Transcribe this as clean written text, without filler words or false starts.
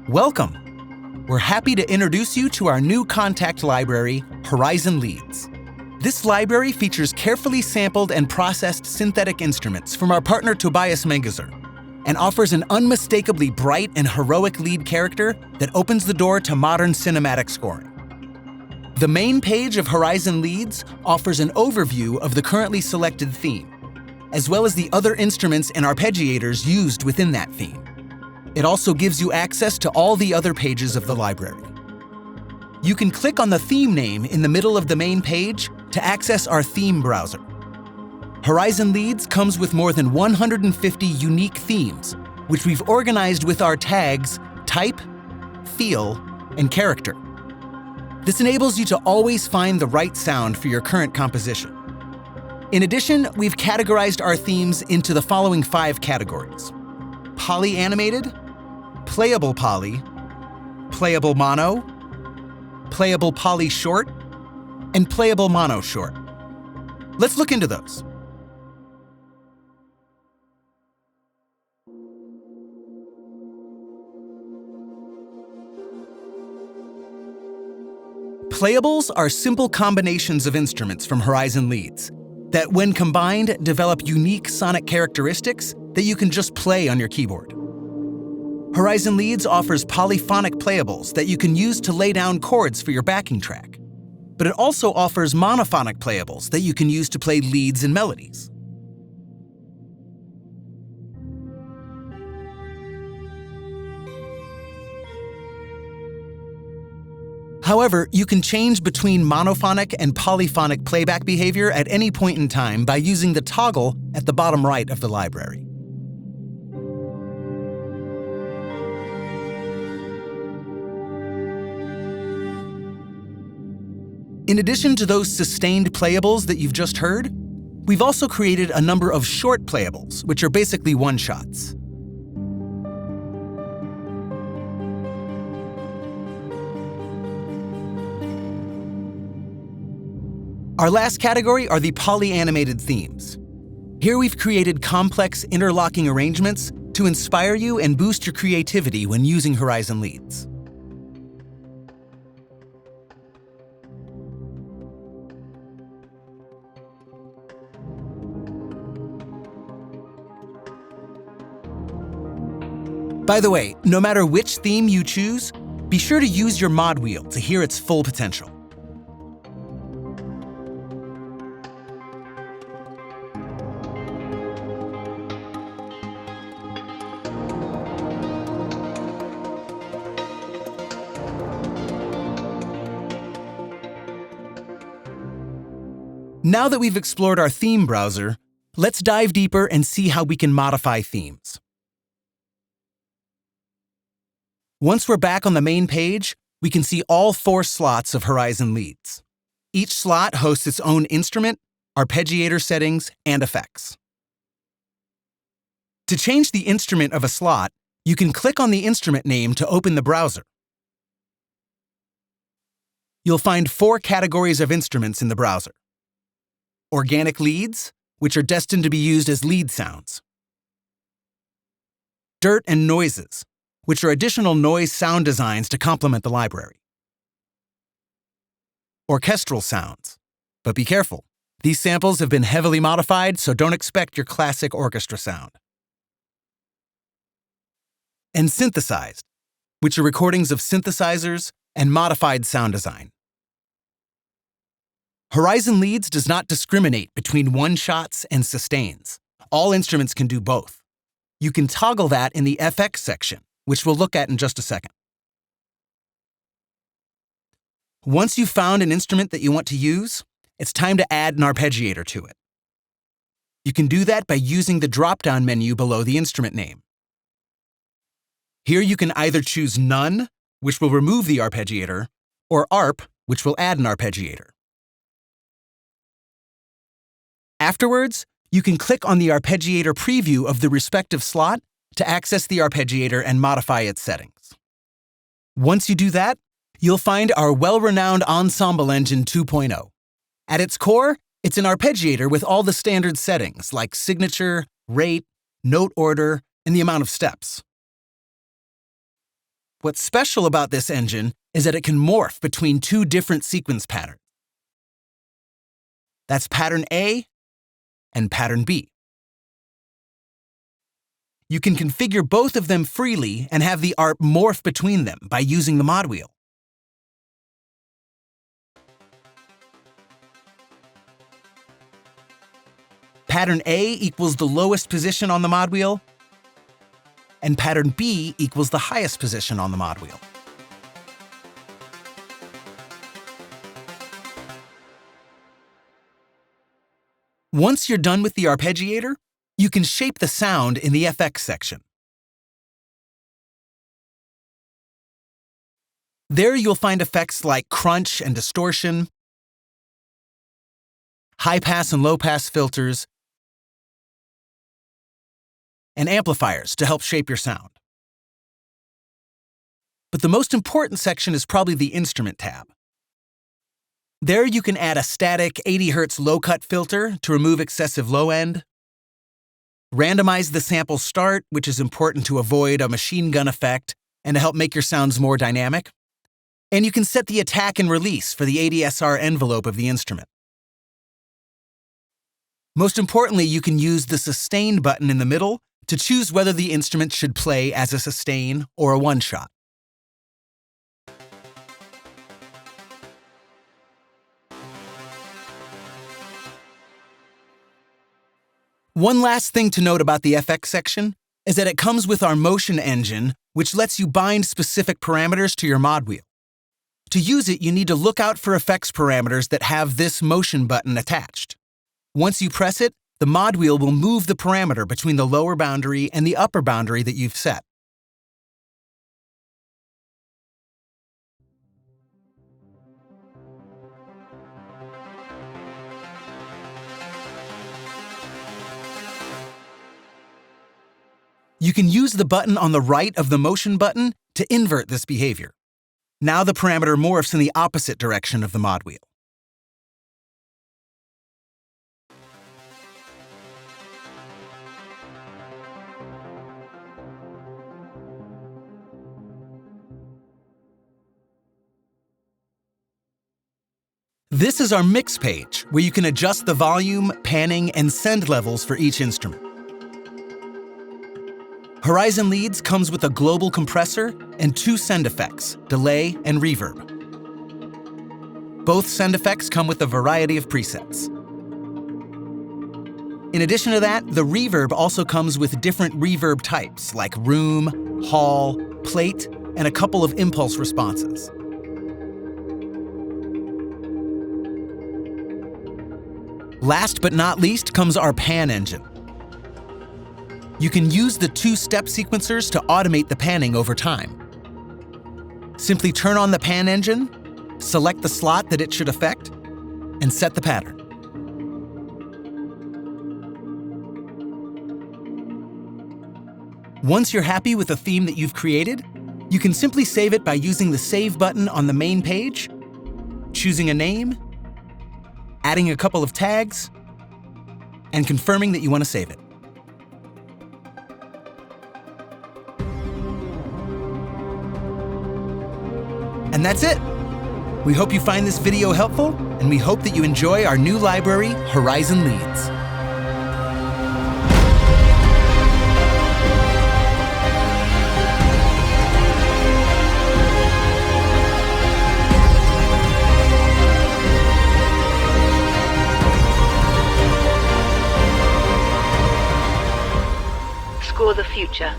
Welcome! We're happy to introduce you to our new contact library, Horizon Leads. This library features carefully sampled and processed synthetic instruments from our partner Tobias Mengezer and offers an unmistakably bright and heroic lead character that opens the door to modern cinematic scoring. The main page of Horizon Leads offers an overview of the currently selected theme, as well as the other instruments and arpeggiators used within that theme. It also gives you access to all the other pages of the library. You can click on the theme name in the middle of the main page to access our theme browser. Horizon Leads comes with more than 150 unique themes, which we've organized with our tags type, feel, and character. This enables you to always find the right sound for your current composition. In addition, we've categorized our themes into the following 5 categories: poly-animated, playable poly, playable mono, playable poly short, and playable mono short. Let's look into those. Playables are simple combinations of instruments from Horizon Leads that, when combined, develop unique sonic characteristics that you can just play on your keyboard. Horizon Leads offers polyphonic playables that you can use to lay down chords for your backing track, but it also offers monophonic playables that you can use to play leads and melodies. However, you can change between monophonic and polyphonic playback behavior at any point in time by using the toggle at the bottom right of the library. In addition to those sustained playables that you've just heard, we've also created a number of short playables, which are basically one-shots. Our last category are the poly-animated themes. Here we've created complex interlocking arrangements to inspire you and boost your creativity when using Horizon Leads. By the way, no matter which theme you choose, be sure to use your mod wheel to hear its full potential. Now that we've explored our theme browser, let's dive deeper and see how we can modify themes. Once we're back on the main page, we can see all 4 slots of Horizon Leads. Each slot hosts its own instrument, arpeggiator settings, and effects. To change the instrument of a slot, you can click on the instrument name to open the browser. You'll find 4 categories of instruments in the browser: organic leads, which are destined to be used as lead sounds; dirt and noises, which are additional noise sound designs to complement the library; orchestral sounds. But be careful, these samples have been heavily modified, so don't expect your classic orchestra sound; and synthesized, which are recordings of synthesizers and modified sound design. Horizon Leads does not discriminate between one-shots and sustains. All instruments can do both. You can toggle that in the FX section, which we'll look at in just a second. Once you've found an instrument that you want to use, it's time to add an arpeggiator to it. You can do that by using the drop-down menu below the instrument name. Here you can either choose None, which will remove the arpeggiator, or ARP, which will add an arpeggiator. Afterwards, you can click on the arpeggiator preview of the respective slot to access the arpeggiator and modify its settings. Once you do that, you'll find our well-renowned Ensemble Engine 2.0. At its core, it's an arpeggiator with all the standard settings like signature, rate, note order, and the amount of steps. What's special about this engine is that it can morph between two different sequence patterns. That's pattern A and pattern B. You can configure both of them freely and have the ARP morph between them by using the mod wheel. Pattern A equals the lowest position on the mod wheel, and pattern B equals the highest position on the mod wheel. Once you're done with the arpeggiator, you can shape the sound in the FX section. There you'll find effects like crunch and distortion, high-pass and low-pass filters, and amplifiers to help shape your sound. But the most important section is probably the instrument tab. There you can add a static 80 Hz low-cut filter to remove excessive low end, randomize the sample start, which is important to avoid a machine gun effect and to help make your sounds more dynamic, and you can set the attack and release for the ADSR envelope of the instrument. Most importantly, you can use the sustain button in the middle to choose whether the instrument should play as a sustain or a one-shot. One last thing to note about the FX section is that it comes with our motion engine, which lets you bind specific parameters to your mod wheel. To use it, you need to look out for effects parameters that have this motion button attached. Once you press it, the mod wheel will move the parameter between the lower boundary and the upper boundary that you've set. You can use the button on the right of the motion button to invert this behavior. Now the parameter morphs in the opposite direction of the mod wheel. This is our mix page, where you can adjust the volume, panning, and send levels for each instrument. Horizon Leads comes with a global compressor and two send effects, delay and reverb. Both send effects come with a variety of presets. In addition to that, the reverb also comes with different reverb types like room, hall, plate, and a couple of impulse responses. Last but not least comes our pan engine. You can use the two-step sequencers to automate the panning over time. Simply turn on the pan engine, select the slot that it should affect, and set the pattern. Once you're happy with the theme that you've created, you can simply save it by using the Save button on the main page, choosing a name, adding a couple of tags, and confirming that you want to save it. And that's it. We hope you find this video helpful, and we hope that you enjoy our new library, Horizon Leads. Score the future.